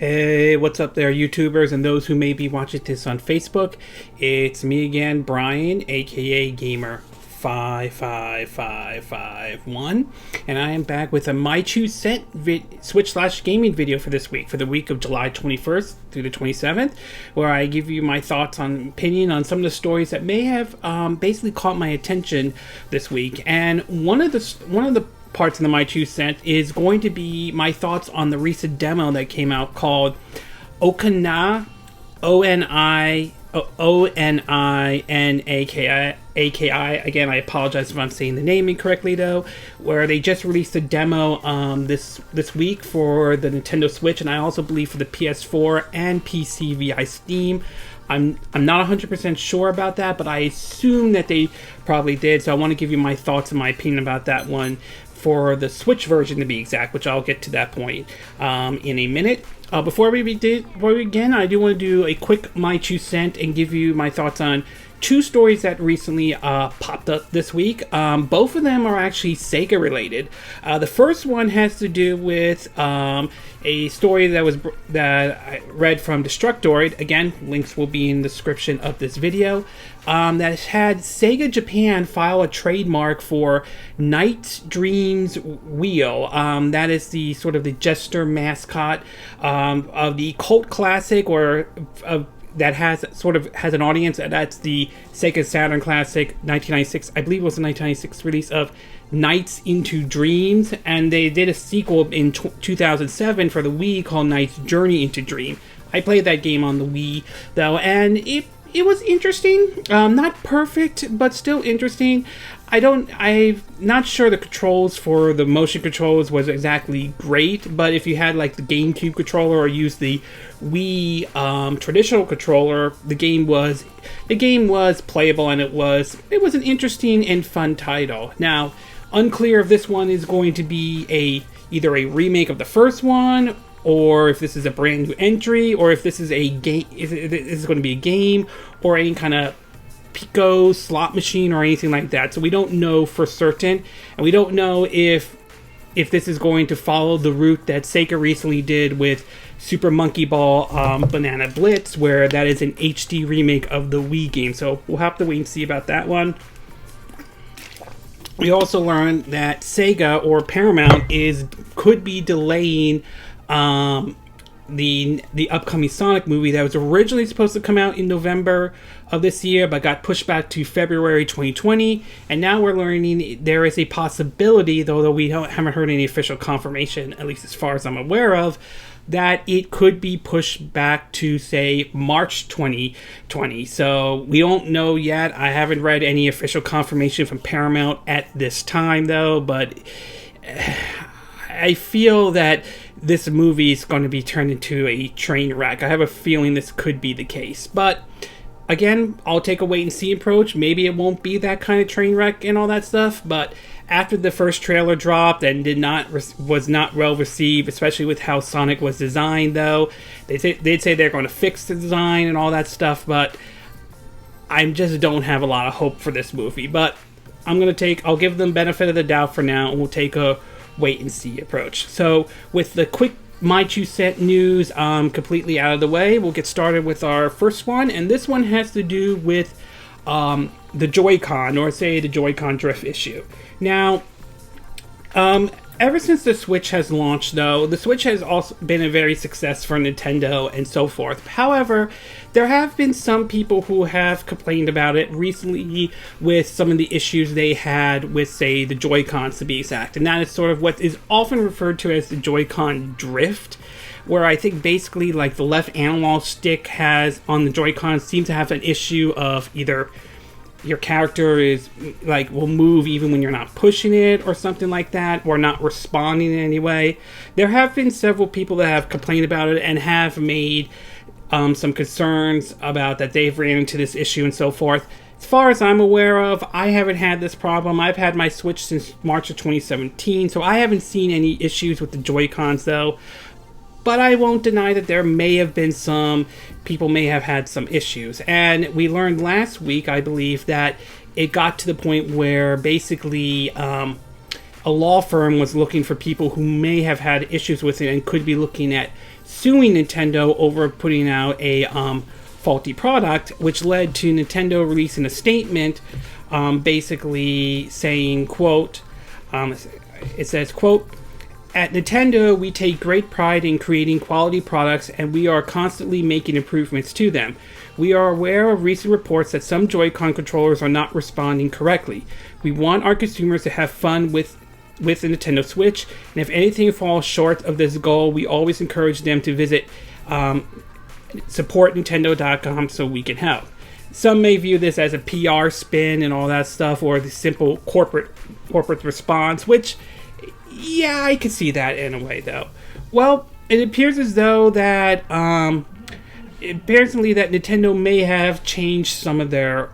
Hey, what's up there, YouTubers and those who may be watching this on Facebook? It's me again, Brian, aka Gamer55551, and I am back with a My Two Cent Switch/gaming video for this week, for the week of July 21st through the 27th, where I give you my thoughts on opinion on some of the stories that may have basically caught my attention this week. And one of the parts in the My Two Cent is going to be my thoughts on the recent demo that came out called Oninaki Switch. Again, I apologize if I'm saying the name incorrectly though, where they just released a demo this week for the Nintendo Switch, and I also believe for the PS4 and PC via Steam. I'm not 100% sure about that, but I assume that they probably did, so I want to give you my thoughts and my opinion about that one for the Switch version to be exact, which I'll get to that point in a minute. Before we begin, I do want to do a quick My Two Cent and give you my thoughts on two stories that recently popped up this week. Both of them are actually Sega related. The first one has to do with a story that I read from Destructoid. Again, links will be in the description of this video. That had Sega Japan file a trademark for Night Dream's Wheel. That is the sort of the jester mascot of the cult classic, or that has an audience. That's the Sega Saturn classic 1996. I believe it was the 1996 release of Nights into Dreams, and they did a sequel in 2007 for the Wii called Night's Journey into Dream. I played that game on the Wii though, and it was interesting. Not perfect, but still interesting. I'm not sure the controls for the motion controls was exactly great, but if you had like the GameCube controller or used the Wii traditional controller, the game was playable, and it was an interesting and fun title. Now, unclear if this one is going to be either a remake of the first one, or if this is a brand new entry, or if this is a game, if this is going to be a game or any kind of Pico slot machine or anything like that. So we don't know for certain, and we don't know if this is going to follow the route that Sega recently did with Super Monkey Ball Banana Blitz, where that is an HD remake of the Wii game. So we'll have to wait and see about that one. We also learned that Sega or Paramount could be delaying the upcoming Sonic movie that was originally supposed to come out in November of this year, but got pushed back to February 2020. And now we're learning there is a possibility, though we haven't heard any official confirmation, at least as far as I'm aware of, that it could be pushed back to, say, March 2020. So we don't know yet. I haven't read any official confirmation from Paramount at this time, though, but I feel that this movie is going to be turned into a train wreck. I have a feeling this could be the case. But again, I'll take a wait and see approach. Maybe it won't be that kind of train wreck and all that stuff, but after the first trailer dropped and was not well received, especially with how Sonic was designed, though. They'd say they're going to fix the design and all that stuff, but I just don't have a lot of hope for this movie. But I'll give them benefit of the doubt for now, and we'll take a wait and see approach. So with the quick My Two Cent news completely out of the way, we'll get started with our first one, and this one has to do with the Joy-Con, or say the Joy-Con drift issue. Now, ever since the Switch has launched, though, the Switch has also been a very success for Nintendo and so forth. However, there have been some people who have complained about it recently with some of the issues they had with, say, the Joy-Cons to be exact. And that is sort of what is often referred to as the Joy-Con drift, where I think basically like the left analog stick has on the Joy-Con seems to have an issue of either your character will move even when you're not pushing it or something like that, or not responding in any way. There have been several people that have complained about it and have made some concerns about that they've ran into this issue and so forth. As far as I'm aware of, I haven't had this problem. I've had my Switch since March of 2017, so I haven't seen any issues with the Joy-Cons though. But I won't deny that there may have been some people may have had some issues. And we learned last week, I believe, that it got to the point where basically a law firm was looking for people who may have had issues with it and could be looking at suing Nintendo over putting out a faulty product, which led to Nintendo releasing a statement basically saying, quote, it says, quote, "At Nintendo, we take great pride in creating quality products, and we are constantly making improvements to them. We are aware of recent reports that some Joy-Con controllers are not responding correctly. We want our consumers to have fun with the Nintendo Switch, and if anything falls short of this goal, we always encourage them to visit supportnintendo.com so we can help." Some may view this as a PR spin and all that stuff, or the simple corporate response, which, yeah, I could see that in a way, though. Well, it appears as though that apparently that Nintendo may have changed some of their,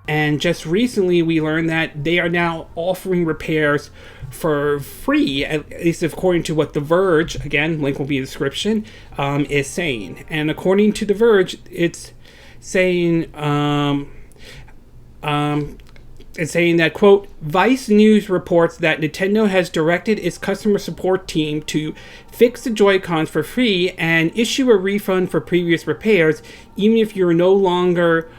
and just recently we learned that they are now offering repairs for free, at least according to what The Verge, again, link will be in the description, is saying. And according to The Verge, it's saying that, quote, "Vice News reports that Nintendo has directed its customer support team to fix the Joy-Cons for free and issue a refund for previous repairs, even if you're no longer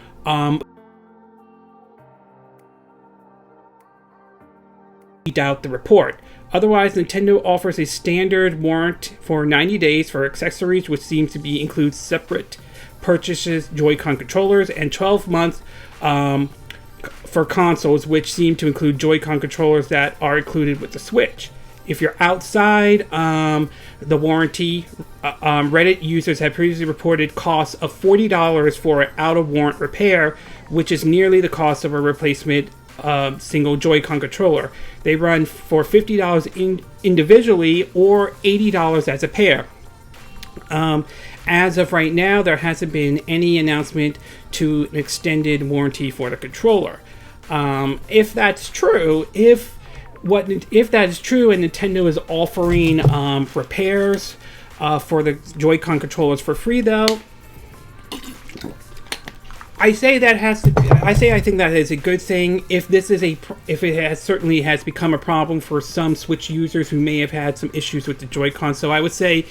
out the report. Otherwise, Nintendo offers a standard warranty for 90 days for accessories, which seems to be includes separate purchases, Joy-Con controllers, and 12 months for consoles, which seem to include Joy-Con controllers that are included with the Switch. If you're outside the warranty, Reddit users have previously reported costs of $40 for an out-of-warrant repair, which is nearly the cost of a replacement single Joy-Con controller. They run for $50 individually or $80 as a pair. As of right now, there hasn't been any announcement to an extended warranty for the controller. If that's true, if that is true, and Nintendo is offering repairs for the Joy-Con controllers for free, though, I think that is a good thing. If it certainly has become a problem for some Switch users who may have had some issues with the Joy-Con, so I would say,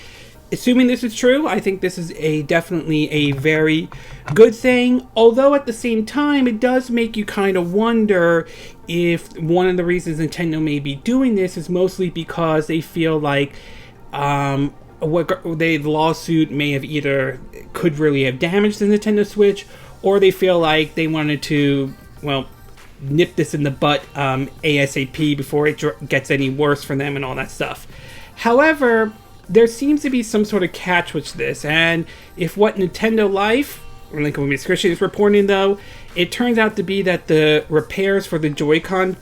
assuming this is true, I think this is definitely a very good thing. Although at the same time, it does make you kind of wonder if one of the reasons Nintendo may be doing this is mostly because they feel like the lawsuit may have could really have damaged the Nintendo Switch, or they feel like they wanted to, well, nip this in the butt ASAP before it gets any worse for them and all that stuff. However, there seems to be some sort of catch with this, and if what Nintendo Life, or Link will be description, is reporting, though, it turns out to be that the repairs for the Joy-Con,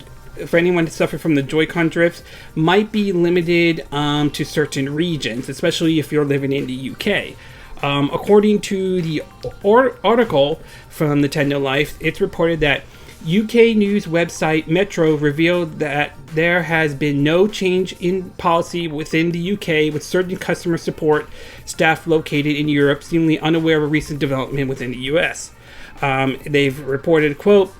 for anyone to suffer from the Joy-Con drifts, might be limited to certain regions, especially if you're living in the UK. According to the article from Nintendo Life, it's reported that UK news website Metro revealed that there has been no change in policy within the UK, with certain customer support staff located in Europe seemingly unaware of a recent development within the US. They've reported, quote,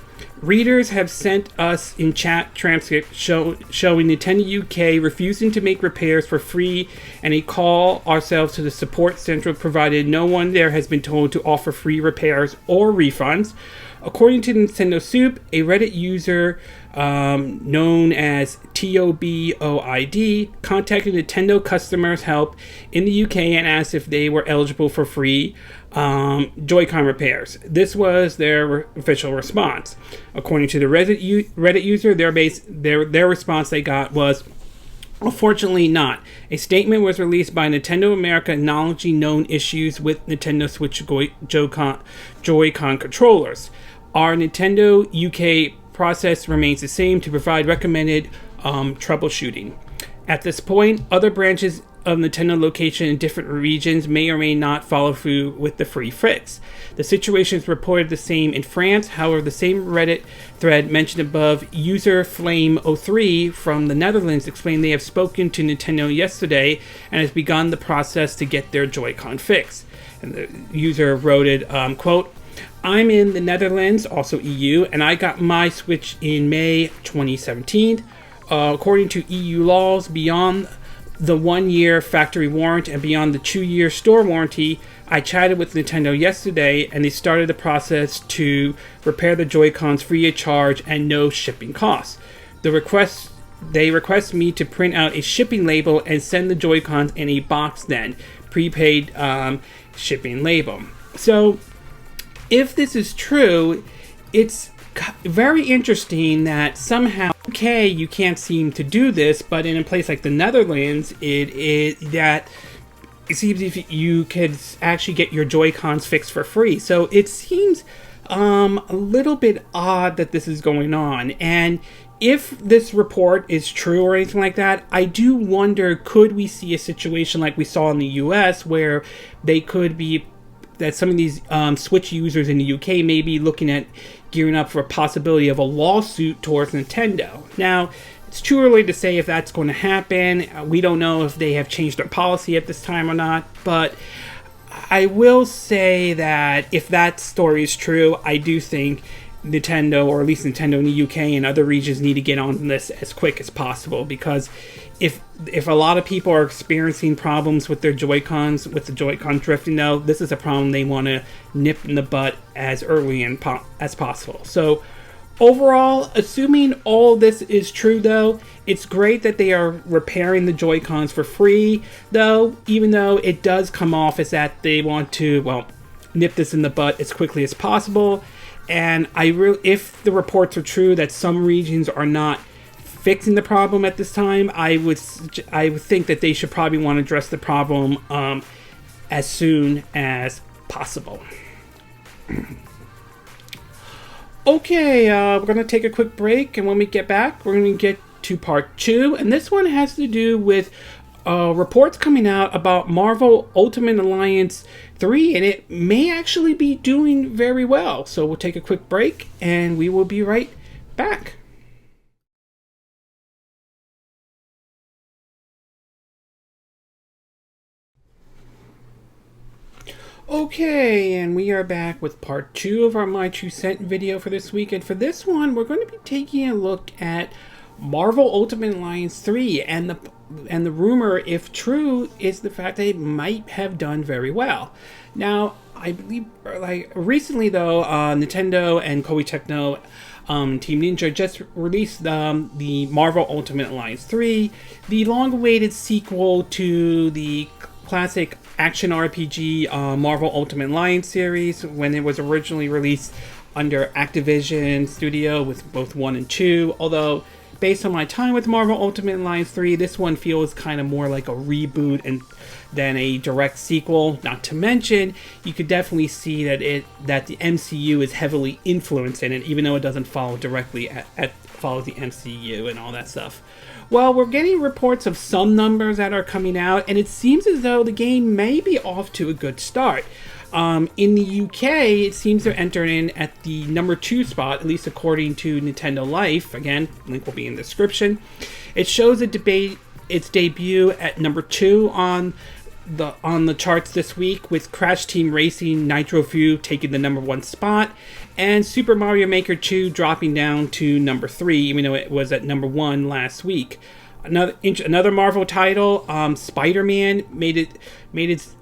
"Readers have sent us in chat transcript showing Nintendo UK refusing to make repairs for free, and a call ourselves to the support central provided no one there has been told to offer free repairs or refunds." According to Nintendo Soup, a Reddit user known as TOBOID contacted Nintendo customers help in the UK and asked if they were eligible for free Joy-Con repairs. This was their official response. According to the Reddit user, their response they got was, "Unfortunately not." A statement was released by Nintendo America acknowledging known issues with Nintendo Switch Joy-Con controllers. Our Nintendo UK process remains the same to provide recommended troubleshooting. At this point, other branches of Nintendo location in different regions may or may not follow through with the free fix. The situation is reported the same in France. However, the same Reddit thread mentioned above, user Flame03 from the Netherlands explained they have spoken to Nintendo yesterday and has begun the process to get their Joy-Con fixed. And the user wrote it, quote, "I'm in the Netherlands, also EU, and I got my Switch in May 2017. according to EU laws, beyond the 1-year factory warranty and beyond the 2-year store warranty, I chatted with Nintendo yesterday, and they started the process to repair the Joy-Cons free of charge and no shipping costs. They request me to print out a shipping label and send the Joy-Cons in a box then, prepaid shipping label. So, if this is true, it's very interesting that somehow you can't seem to do this, but in a place like the Netherlands, it seems if you could actually get your Joy-Cons fixed for free. So it seems a little bit odd that this is going on. And if this report is true or anything like that, I do wonder, could we see a situation like we saw in the US where they could be, that some of these Switch users in the UK may be looking at gearing up for a possibility of a lawsuit towards Nintendo. Now, it's too early to say if that's going to happen. We don't know if they have changed their policy at this time or not, but I will say that if that story is true, I do think Nintendo, or at least Nintendo in the UK and other regions, need to get on this as quick as possible, because if a lot of people are experiencing problems with their Joy-Cons, with the Joy-Con drifting, though, this is a problem they want to nip in the butt as early as possible. So, overall, assuming all this is true, though, it's great that they are repairing the Joy-Cons for free, though, even though it does come off as that they want to, well, nip this in the butt as quickly as possible. And if the reports are true that some regions are not fixing the problem at this time, I would think that they should probably want to address the problem as soon as possible. Okay, we're going to take a quick break, and when we get back, we're going to get to part 2, and this one has to do with reports coming out about Marvel Ultimate Alliance 3, and it may actually be doing very well. So we'll take a quick break, and we will be right back. Okay, and we are back with part 2 of our My 2 Cent video for this week. And for this one, we're going to be taking a look at Marvel Ultimate Alliance 3. And the rumor, if true, is the fact that it might have done very well. Now, I believe, recently though, Nintendo and Koei Tecmo, Team Ninja just released the Marvel Ultimate Alliance 3, the long-awaited sequel to the classic action RPG Marvel Ultimate Alliance series, when it was originally released under Activision Studio with both 1 and 2. Although, based on my time with Marvel Ultimate Alliance 3, this one feels kind of more like a reboot than a direct sequel. Not to mention, you could definitely see that the MCU is heavily influenced in it, even though it doesn't follow directly follows the MCU and all that stuff. Well, we're getting reports of some numbers that are coming out, and it seems as though the game may be off to a good start. In the UK, it seems they're entering in at the number 2 spot, at least according to Nintendo Life. Again, link will be in the description. It shows its debut at number 2 on the charts this week, with Crash Team Racing Nitro Fuel taking the number 1 spot, and Super Mario Maker 2 dropping down to number 3, even though it was at number 1 last week. Another Marvel title, Spider-Man, made it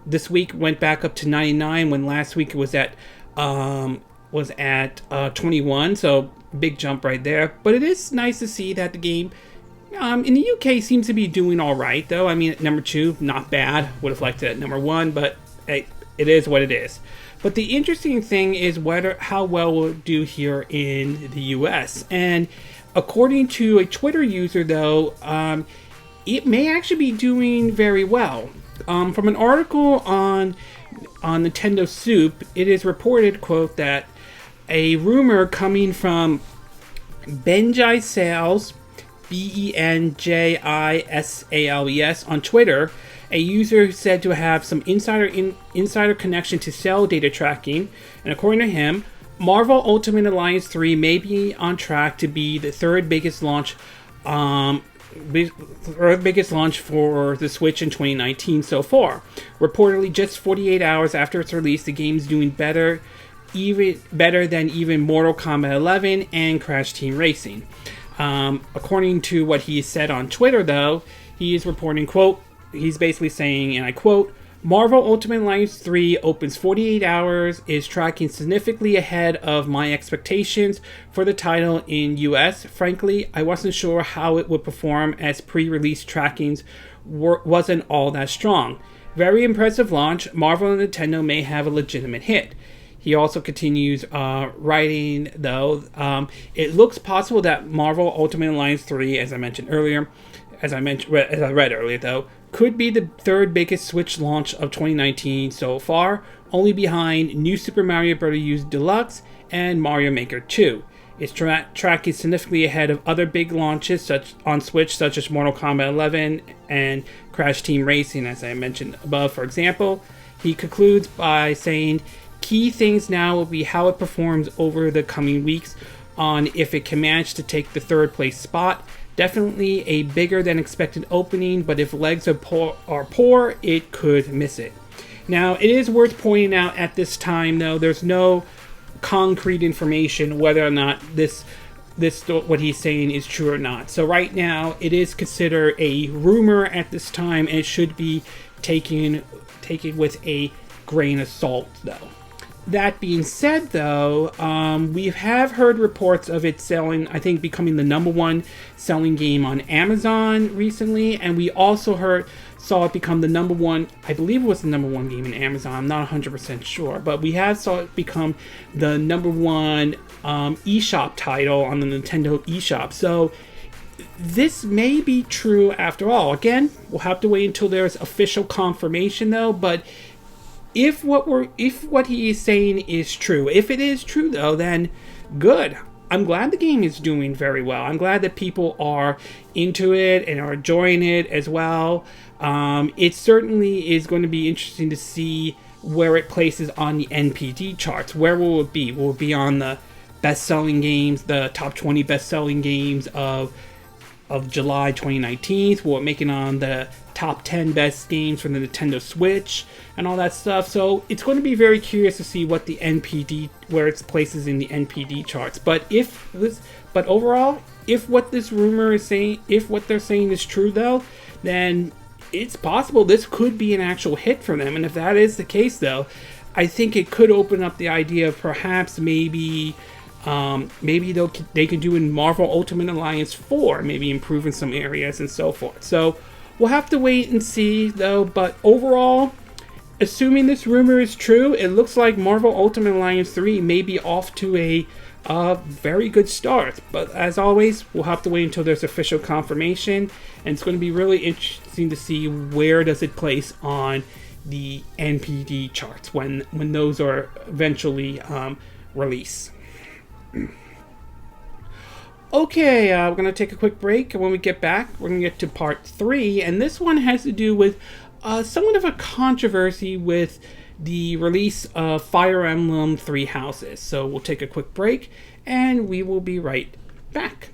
this week, went back up to 99 when last week it was at 21, so big jump right there. But it is nice to see that the game in the UK seems to be doing all right, though. I mean, at number 2, not bad. Would have liked it at number 1, but hey, it is what it is. But the interesting thing is how well we'll do here in the US. And according to a Twitter user, though, it may actually be doing very well. From an article on Nintendo Soup, it is reported, quote, that a rumor coming from Benjai Sales, BenJisales on Twitter, a user said to have some insider connection to cell data tracking, and according to him, Marvel Ultimate Alliance 3 may be on track to be the third biggest launch for the Switch in 2019 so far. Reportedly, just 48 hours after its release, the game's doing better than even Mortal Kombat 11 and Crash Team Racing. According to what he said on Twitter, though, he is reporting, quote, he's basically saying, and I quote, Marvel Ultimate Alliance 3 opens 48 hours, is tracking significantly ahead of my expectations for the title in US. Frankly, I wasn't sure how it would perform as pre-release trackings wasn't all that strong. Very impressive launch. Marvel and Nintendo may have a legitimate hit. He also continues writing, though, it looks possible that Marvel Ultimate Alliance 3, as I mentioned earlier, as I read earlier, though, could be the third biggest Switch launch of 2019 so far, only behind New Super Mario Bros. U Deluxe and Mario Maker 2. It's tracking significantly ahead of other big launches on Switch, such as Mortal Kombat 11 and Crash Team Racing, as I mentioned above, for example. He concludes by saying, key things now will be how it performs over the coming weeks on if it can manage to take the third place spot. Definitely a bigger than expected opening, but if legs are poor, it could miss it. Now, it is worth pointing out at this time, though, there's no concrete information whether or not this what he's saying is true or not. So right now, it is considered a rumor at this time, and it should be taken with a grain of salt, though. That being said, though, we have heard reports of it selling, I think, becoming the #1 selling game on Amazon recently, and we also saw it become the #1, I believe it was the #1 game in Amazon, I'm not 100% sure, but we have saw it become the #1 eShop title on the Nintendo eShop. So this may be true after all. Again, we'll have to wait until there's official confirmation, though, but if what he is saying is true, if it is true, though, then good. I'm glad the game is doing very well. I'm glad that people are into it and are enjoying it as well. It certainly is going to be interesting to see where it places on the NPD charts. Where will it be? Will it be on the best-selling games, the top 20 best-selling games of July 2019? Will it make it on the top 10 best games for the Nintendo Switch and all that stuff? So it's going to be very curious to see what the NPD, where it places in the NPD charts. But overall, if what this rumor is saying, if what they're saying is true, though, then it's possible this could be an actual hit for them. And if that is the case, though, I think it could open up the idea of perhaps maybe they could do in Marvel Ultimate Alliance 4, maybe improve in some areas and so forth. So we'll have to wait and see, though. But overall, assuming this rumor is true, it looks like Marvel Ultimate Alliance 3 may be off to a very good start. But as always, we'll have to wait until there's official confirmation, and it's going to be really interesting to see where does it place on the NPD charts when those are eventually released. Okay, we're going to take a quick break, and when we get back, we're going to get to part 3, and this one has to do with somewhat of a controversy with the release of Fire Emblem Three Houses. So we'll take a quick break, and we will be right back.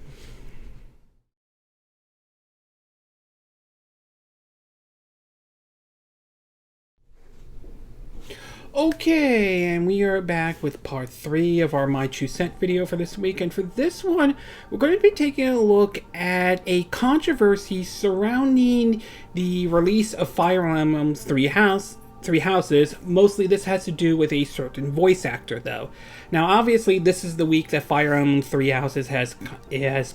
Okay, and we are back with part 3 of our My 2 Cent video for this week. And for this one, we're going to be taking a look at a controversy surrounding the release of Fire Emblem Three Houses. Mostly this has to do with a certain voice actor, though. Now, obviously, this is the week that Fire Emblem Three Houses has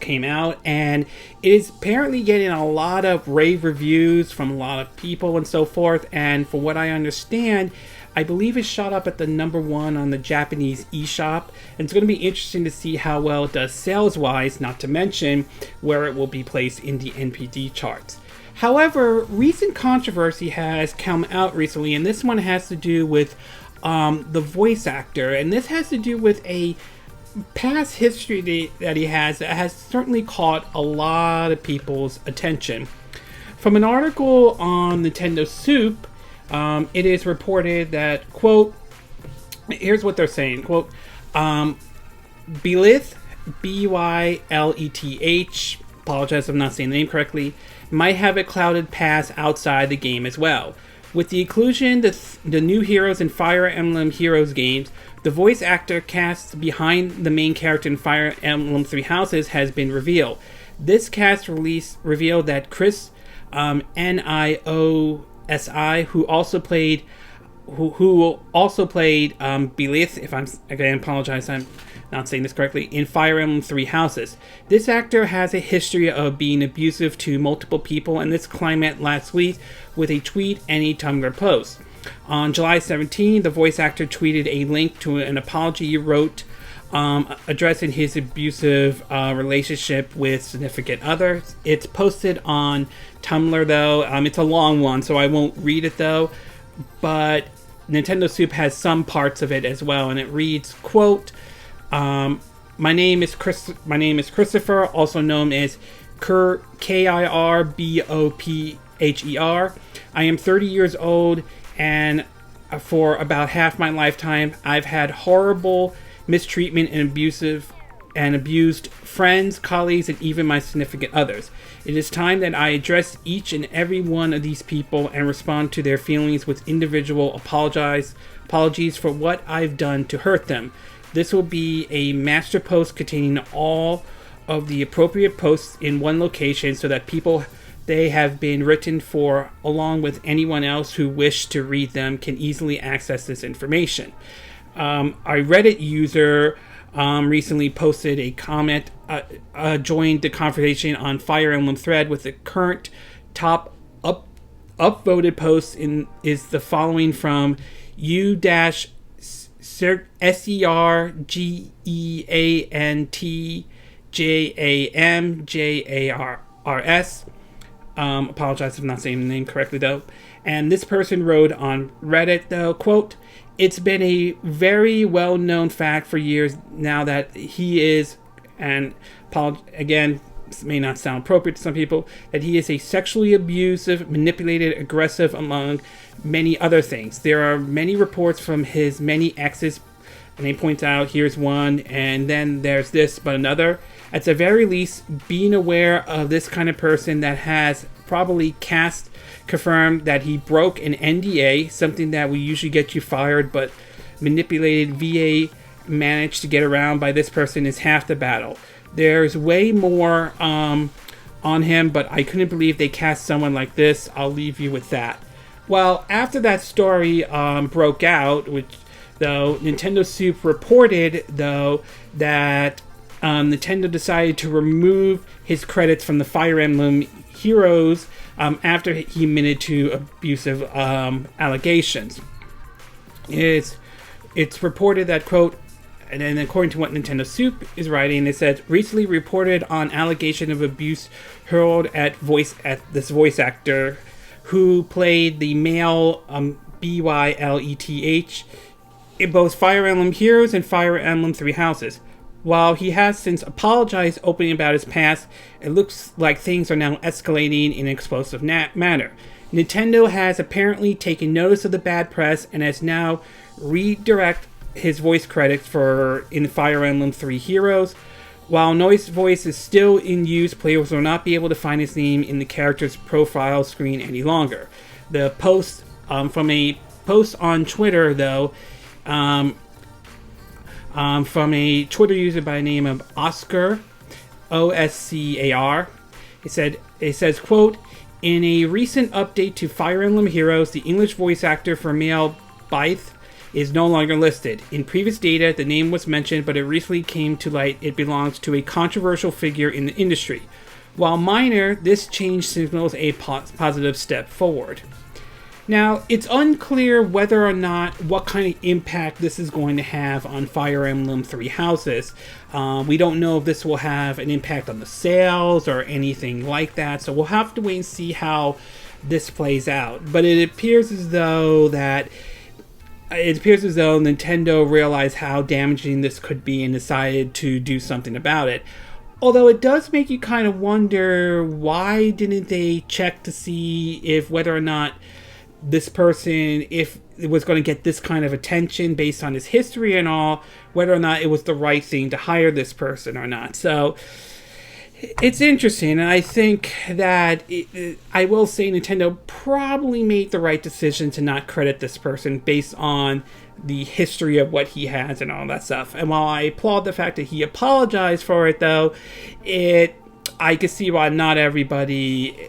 came out, and it is apparently getting a lot of rave reviews from a lot of people and so forth. And from what I understand, I believe it shot up at the #1 on the Japanese eShop, and it's going to be interesting to see how well it does sales-wise, not to mention where it will be placed in the NPD charts. However, recent controversy has come out recently, and this one has to do with the voice actor, and this has to do with a past history that he has that has certainly caught a lot of people's attention. From an article on Nintendo Soup, it is reported that, quote, here's what they're saying, quote, Byleth, Byleth, apologize if I'm not saying the name correctly, might have a clouded past outside the game as well. With the inclusion the new heroes in Fire Emblem Heroes games, The voice actor cast behind the main character in Fire Emblem Three Houses has been revealed. This cast release revealed that Chris Niosi, who also played Belith, if I'm again apologize, I'm not saying this correctly, in Fire Emblem Three Houses. This actor has a history of being abusive to multiple people, and this climaxed last week with a tweet and a Tumblr post. On July 17, the voice actor tweeted a link to an apology he wrote addressing his abusive relationship with significant others. It's posted on Tumblr, though. It's a long one, so I won't read it, though. But Nintendo Soup has some parts of it as well, and it reads, quote, my name is Christopher, also known as Kirbopher. I am 30 years old, and for about half my lifetime, I've had horrible mistreatment and abused friends, colleagues, and even my significant others. It is time that I address each and every one of these people and respond to their feelings with individual apologies for what I've done to hurt them. This will be a master post containing all of the appropriate posts in one location so that people they have been written for, along with anyone else who wish to read them, can easily access this information. A Reddit user recently posted a comment, joined the conversation on Fire Emblem thread with the current top upvoted post is the following from SERGEANTJAMJARS. Apologize if I'm not saying the name correctly, though. And this person wrote on Reddit, though, quote, it's been a very well-known fact for years now that he is, and again, this may not sound appropriate to some people, that he is a sexually abusive, manipulated, aggressive, among many other things. There are many reports from his many exes, and they point out, here's one, and then there's this, but another. At the very least, being aware of this kind of person that has probably confirmed that he broke an NDA, something that we usually get you fired, but manipulated VA managed to get around by this person is half the battle. There's way more on him, but I couldn't believe they cast someone like this. I'll leave you with that. Well, after that story broke out, which though Nintendo Soup reported though that Nintendo decided to remove his credits from the Fire Emblem Heroes after he admitted to abusive allegations. It's reported that, quote, and then according to what Nintendo Soup is writing, it says, recently reported on allegation of abuse hurled at this voice actor who played the male Byleth in both Fire Emblem Heroes and Fire Emblem Three Houses. While he has since apologized openly about his past, it looks like things are now escalating in an explosive manner. Nintendo has apparently taken notice of the bad press and has now redirect his voice credits in Fire Emblem 3 Heroes. While Noise voice is still in use, players will not be able to find his name in the character's profile screen any longer. The post from a post on Twitter, though, from a Twitter user by the name of Oscar, Oscar, it says, quote, in a recent update to Fire Emblem Heroes, the English voice actor for male Byleth is no longer listed. In previous data, the name was mentioned, but it recently came to light it belongs to a controversial figure in the industry. While minor, this change signals a positive step forward. Now, it's unclear whether or not what kind of impact this is going to have on Fire Emblem Three Houses. We don't know if this will have an impact on the sales or anything like that, so we'll have to wait and see how this plays out. But it appears as though Nintendo realized how damaging this could be and decided to do something about it. Although it does make you kind of wonder, why didn't they check to see if whether or not this person, if it was going to get this kind of attention based on his history and all, whether or not it was the right thing to hire this person or not. So it's interesting, and I think that I will say Nintendo probably made the right decision to not credit this person based on the history of what he has and all that stuff. And while I applaud the fact that he apologized for it, though, I can see why not everybody,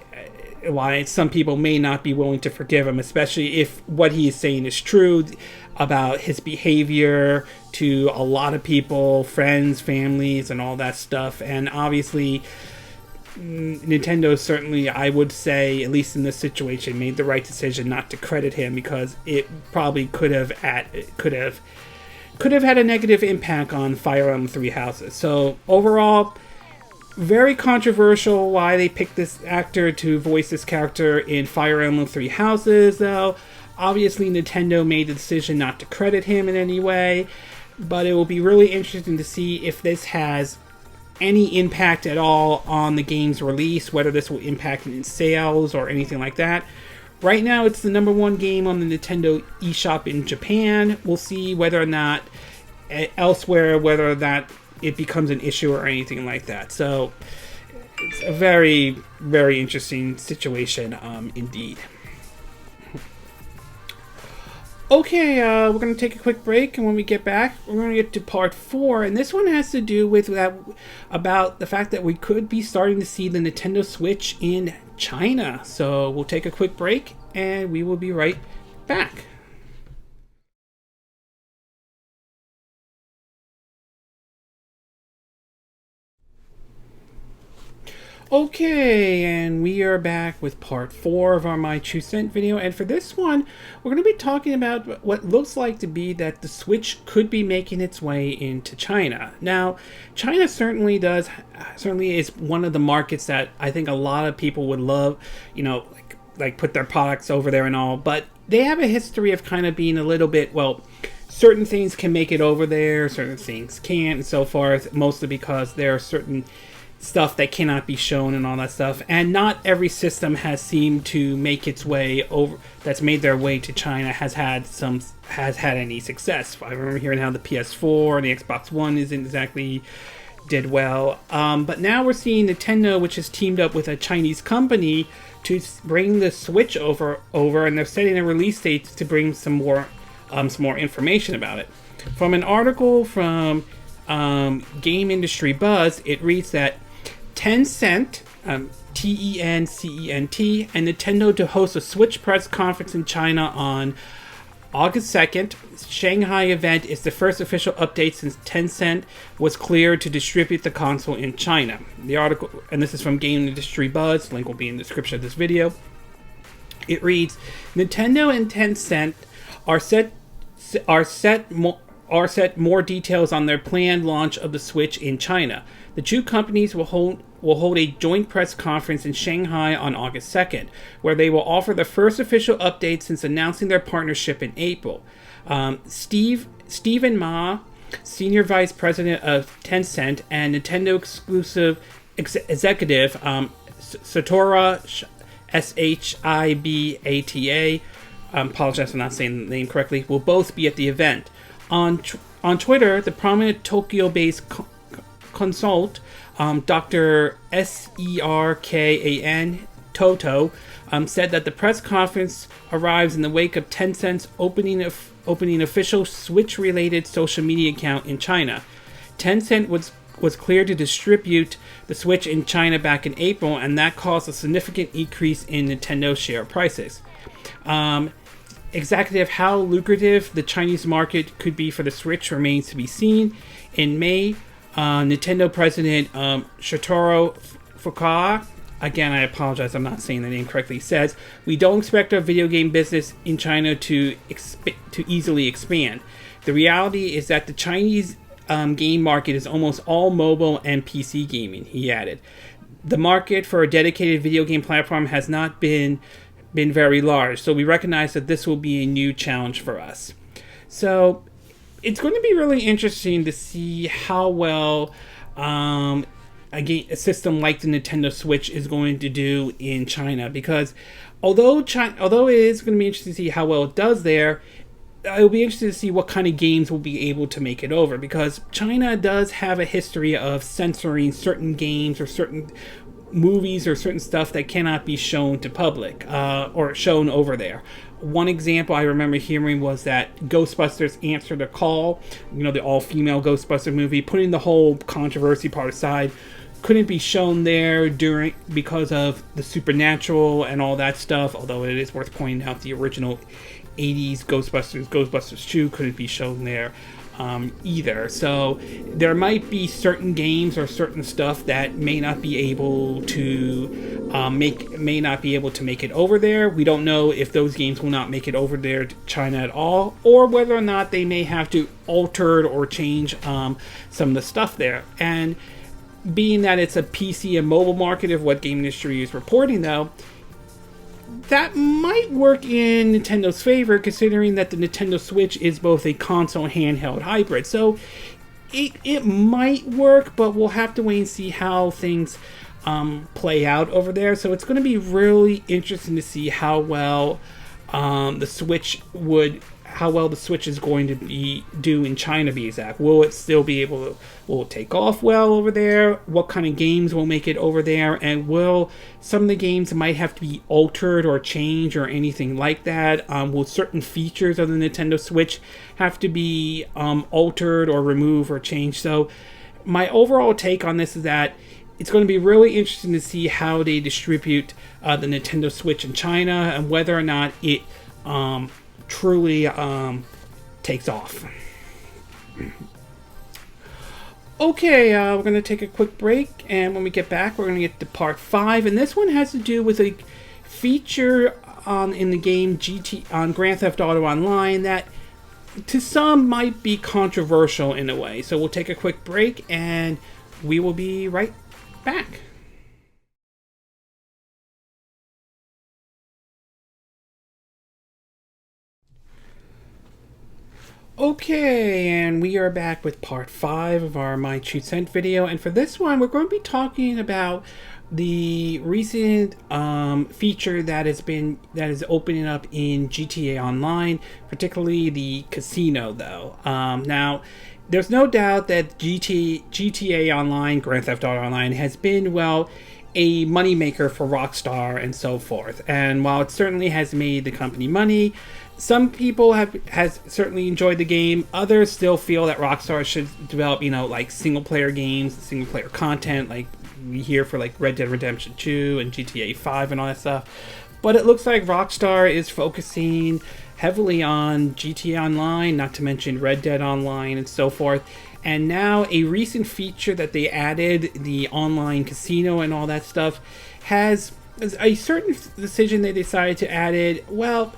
why some people may not be willing to forgive him, especially if what he is saying is true about his behavior to a lot of people, friends, families, and all that stuff. And obviously, Nintendo certainly, I would say, at least in this situation, made the right decision not to credit him, because it probably could have had a negative impact on Fire Emblem Three Houses. So overall, very controversial why they picked this actor to voice this character in Fire Emblem Three Houses, though. Obviously, Nintendo made the decision not to credit him in any way, but it will be really interesting to see if this has any impact at all on the game's release, whether this will impact it in sales or anything like that. Right now, it's the #1 game on the Nintendo eShop in Japan. We'll see whether or not elsewhere, whether that it becomes an issue or anything like that. So it's a very, very interesting situation indeed. Okay, we're going to take a quick break, and when we get back, we're going to get to part 4, and this one has to do with about the fact that we could be starting to see the Nintendo Switch in China. So we'll take a quick break, and we will be right back. Okay, and we are back with part 4 of our My 2 Cent video, and for this one, we're going to be talking about what looks like to be that the Switch could be making its way into China. Now, China certainly is one of the markets that I think a lot of people would love, like put their products over there and all, but they have a history of kind of being a little bit, certain things can make it over there, certain things can't, and so forth, mostly because there are certain stuff that cannot be shown and all that stuff, and not every system has seemed to make its way over, that's made their way to China, has had any success. I remember hearing how the PS4 and the Xbox One did well, but now we're seeing Nintendo, which has teamed up with a Chinese company to bring the Switch over, and they're setting a release date to bring some more information about it. From an article from Game Industry Buzz, it reads that Tencent, Tencent, and Nintendo to host a Switch press conference in China on August 2nd. Shanghai event is the first official update since Tencent was cleared to distribute the console in China. The article, and this is from Game Industry Buzz, link will be in the description of this video. It reads, Nintendo and Tencent are set more details on their planned launch of the Switch in China. The two companies will hold a joint press conference in Shanghai on August 2nd, where they will offer the first official update since announcing their partnership in April. Stephen Ma, Senior Vice President of Tencent and Nintendo exclusive executive, Satoru Shibata, apologize for not saying the name correctly, will both be at the event. On Twitter, the prominent Tokyo-based consult, Dr. Serkan Toto, said that the press conference arrives in the wake of Tencent's opening official Switch-related social media account in China. Tencent was cleared to distribute the Switch in China back in April, and that caused a significant increase in Nintendo share prices. Exactly how lucrative the Chinese market could be for the Switch remains to be seen. In May, Nintendo President Satoru Fukuda, again I apologize I'm not saying the name correctly, says, "We don't expect our video game business in China to easily expand. The reality is that the Chinese game market is almost all mobile and PC gaming," he added. "The market for a dedicated video game platform has not been very large, so we recognize that this will be a new challenge for us." So it's going to be really interesting to see how well a system like the Nintendo Switch is going to do in China, because although it is going to be interesting to see how well it does there, it'll be interesting to see what kind of games will be able to make it over, because China does have a history of censoring certain games or certain movies or certain stuff that cannot be shown to public or shown over there. One example I remember hearing was that Ghostbusters Answer the Call, the all-female Ghostbusters movie, putting the whole controversy part aside, couldn't be shown there because of the supernatural and all that stuff, although it is worth pointing out the original 80s Ghostbusters 2 couldn't be shown there either. So there might be certain games or certain stuff that may not be able to make it over there. We don't know if those games will not make it over there to China at all, or whether or not they may have to alter or change some of the stuff there. And being that it's a PC and mobile market of what game industry is reporting, though, that might work in Nintendo's favor, considering that the Nintendo Switch is both a console and handheld hybrid. So it might work, but we'll have to wait and see how things play out over there. So it's going to be really interesting to see how well the Switch is going to do in China, be exact. Will it still be able to, will it take off well over there? What kind of games will make it over there? And will some of the games might have to be altered or changed or anything like that? Will certain features of the Nintendo Switch have to be altered or removed or changed? So my overall take on this is that it's going to be really interesting to see how they distribute the Nintendo Switch in China and whether or not it truly takes off. Okay, we're going to take a quick break, and when we get back, we're going to get to part 5, and this one has to do with a feature in the game on Grand Theft Auto Online that to some might be controversial in a way. So we'll take a quick break, and we will be right back. Okay, and we are back with part 5 of our My 2 Cent video, and for this one we're going to be talking about the recent feature that is opening up in GTA Online, particularly the casino though. Now, there's no doubt that GTA Online, Grand Theft Auto Online, has been, well, a moneymaker for Rockstar and so forth, and while it certainly has made the company money, some people has certainly enjoyed the game. Others still feel that Rockstar should develop, like single-player games, single-player content, like we hear for like Red Dead Redemption 2 and GTA 5 and all that stuff. But it looks like Rockstar is focusing heavily on GTA Online, not to mention Red Dead Online and so forth. And now a recent feature that they added, the online casino and all that stuff, has a certain decision they decided to add it, well,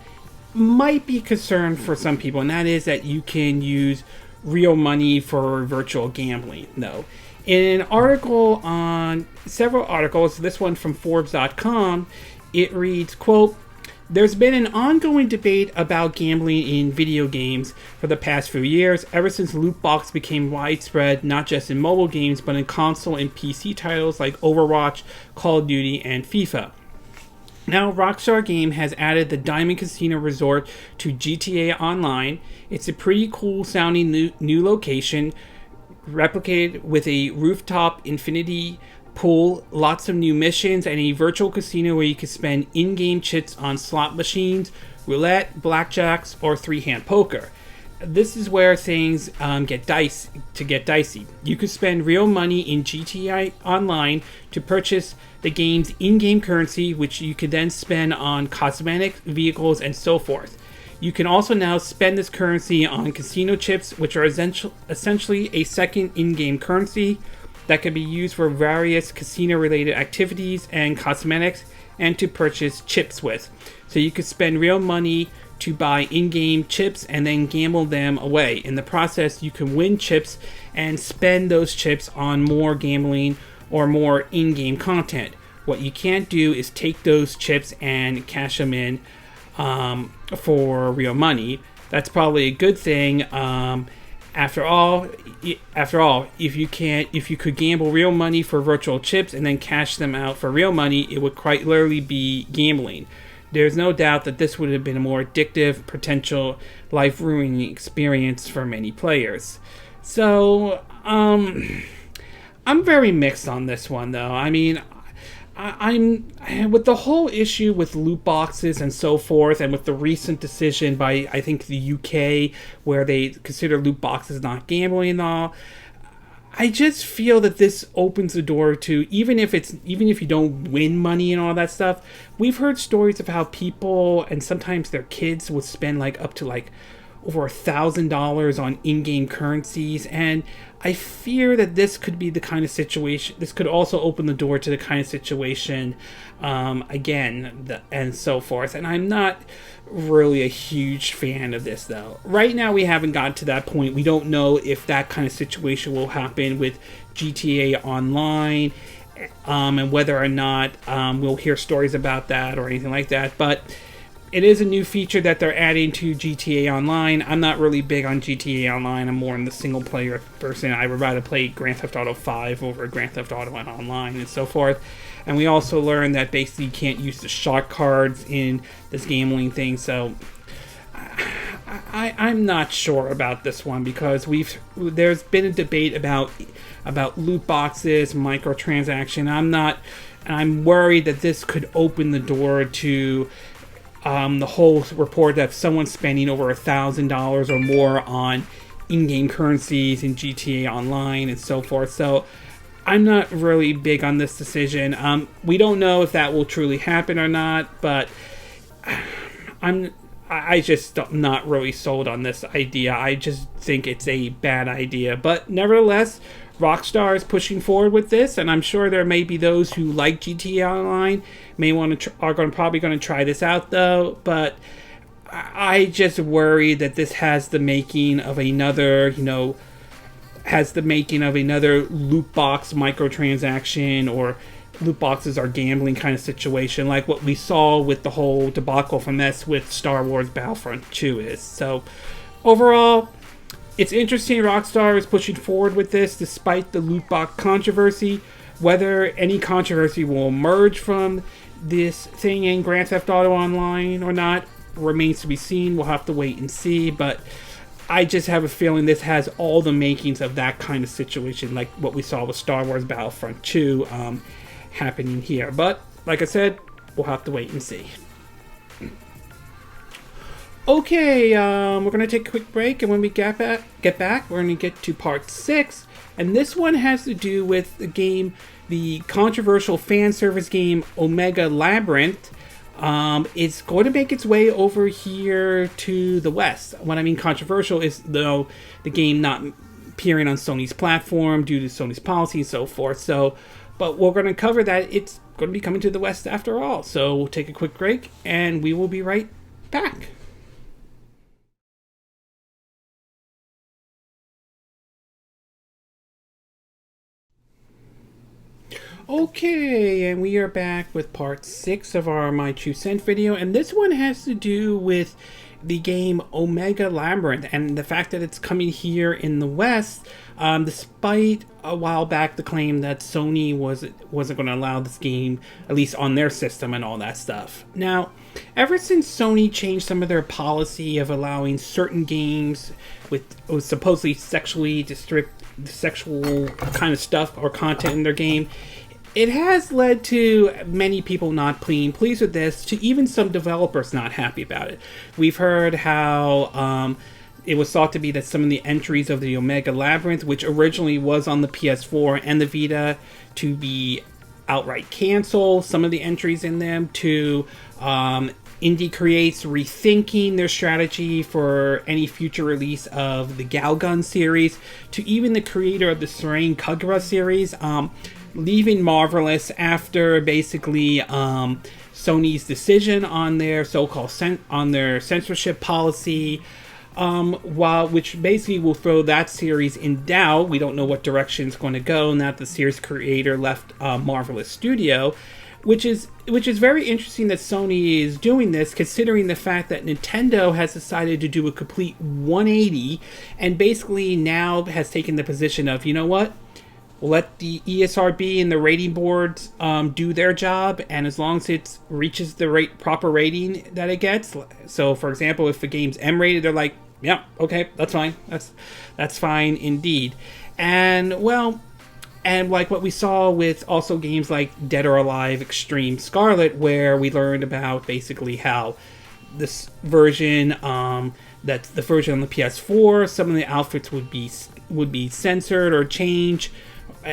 might be concerned for some people, and that is that you can use real money for virtual gambling. No. In an article on several articles, this one from Forbes.com, it reads, quote, "There's been an ongoing debate about gambling in video games for the past few years, ever since loot box became widespread, not just in mobile games, but in console and PC titles like Overwatch, Call of Duty, and FIFA. Now, Rockstar Game has added the Diamond Casino Resort to GTA Online. It's a pretty cool sounding new location, replicated with a rooftop infinity pool, lots of new missions, and a virtual casino where you can spend in-game chips on slot machines, roulette, blackjacks, or three-hand poker. This is where things get dicey. You could spend real money in GTA Online to purchase the game's in-game currency, which you could then spend on cosmetics, vehicles, and so forth. You can also now spend this currency on casino chips, which are essentially a second in-game currency that can be used for various casino-related activities and cosmetics, and to purchase chips with. So you could spend real money to buy in-game chips and then gamble them away. In the process, you can win chips and spend those chips on more gambling or more in-game content. What you can't do is take those chips and cash them in for real money. That's probably a good thing. After all, if you could gamble real money for virtual chips and then cash them out for real money, it would quite literally be gambling. There's no doubt that this would have been a more addictive, potential life-ruining experience for many players. So, I'm very mixed on this one, though. I mean, I'm with the whole issue with loot boxes and so forth, and with the recent decision by I think the UK where they consider loot boxes not gambling and all. I just feel that this opens the door to even if you don't win money and all that stuff. We've heard stories of how people and sometimes their kids would spend like up to like over $1,000 on in-game currencies, and I fear that this could be the kind of situation. This could also open the door to the kind of situation and so forth. And I'm not really a huge fan of this, though. Right now, we haven't gotten to that point. We don't know if that kind of situation will happen with GTA Online, and whether or not we'll hear stories about that or anything like that. But it is a new feature that they're adding to GTA Online. I'm not really big on GTA Online. I'm more in the single-player person. I would rather play Grand Theft Auto 5 over Grand Theft Auto Online and so forth. And we also learned that basically you can't use the shot cards in this gambling thing. So I'm not sure about this one because there's been a debate about loot boxes, microtransaction. I'm worried that this could open the door to the whole report that someone's spending over $1,000 or more on in-game currencies in GTA Online and so forth. So I'm not really big on this decision. We don't know if that will truly happen or not, but I just not really sold on this idea. I just think it's a bad idea. But nevertheless, Rockstar is pushing forward with this, and I'm sure there may be those who like GTA Online probably going to try this out though. But I just worry that this has the making of another, loot box microtransaction, or loot boxes are gambling kind of situation, like what we saw with the whole debacle from this with Star Wars Battlefront 2 is. So overall, it's interesting Rockstar is pushing forward with this despite the loot box controversy. Whether any controversy will emerge from this thing in Grand Theft Auto Online or not remains to be seen. We'll have to wait and see, but I just have a feeling this has all the makings of that kind of situation, like what we saw with Star Wars Battlefront 2 happening here. But like I said, we'll have to wait and see. Okay, we're going to take a quick break, and when we get back, we're going to get to part 6, and this one has to do with the controversial fan service game Omega Labyrinth. It's going to make its way over here to the West. What I mean controversial is, though, the game not appearing on Sony's platform due to Sony's policy and so forth. So, but we're going to cover that it's going to be coming to the West after all. So we'll take a quick break, and we will be right back. Okay, and we are back with part 6 of our My 2 Cent video, and this one has to do with the game Omega Labyrinth and the fact that it's coming here in the West, despite a while back the claim that Sony wasn't going to allow this game, at least on their system and all that stuff. Now, ever since Sony changed some of their policy of allowing certain games with supposedly sexual kind of stuff or content in their game, it has led to many people not being pleased with this, to even some developers not happy about it. We've heard how it was thought to be that some of the entries of the Omega Labyrinth, which originally was on the PS4 and the Vita, to be outright canceled. Some of the entries in them to indie creates rethinking their strategy for any future release of the Galgun series, to even the creator of the Serene Kagura series, leaving Marvelous after basically Sony's decision on their so-called censorship policy, which basically will throw that series in doubt. We don't know what direction it's going to go now that the series creator left Marvelous Studio, which is very interesting that Sony is doing this, considering the fact that Nintendo has decided to do a complete 180 and basically now has taken the position of, you know what? We'll let the ESRB and the rating boards do their job, and as long as it reaches the proper rating that it gets. So, for example, if the game's M-rated, they're like, yeah, okay, that's fine. That's fine indeed. And, well, And like what we saw with also games like Dead or Alive Extreme Scarlet, where we learned about basically how this version, that's the version on the PS4, some of the outfits would be censored or changed,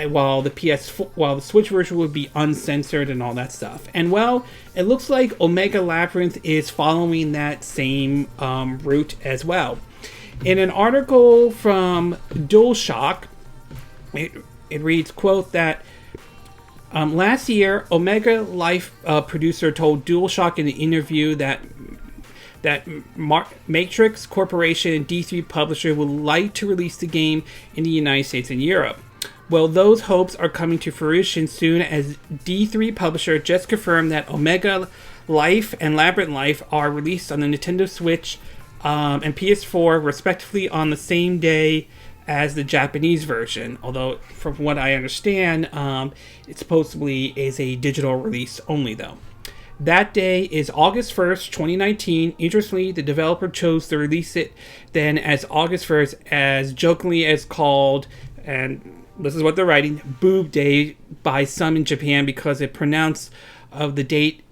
while the Switch version would be uncensored and all that stuff. And well, it looks like Omega Labyrinth is following that same route as well. In an article from DualShock, it reads, quote, that last year, Omega Life producer told DualShock in an interview that Matrix Corporation and D3 publisher would like to release the game in the United States and Europe. Well, those hopes are coming to fruition soon, as D3 publisher just confirmed that Omega Life and Labyrinth Life are released on the Nintendo Switch and PS4 respectively on the same day as the Japanese version, although from what I understand, it supposedly is a digital release only though. That day is August 1st, 2019. Interestingly, the developer chose to release it then as August 1st, as jokingly as called, and this is what they're writing, Boob Day by some in Japan because the date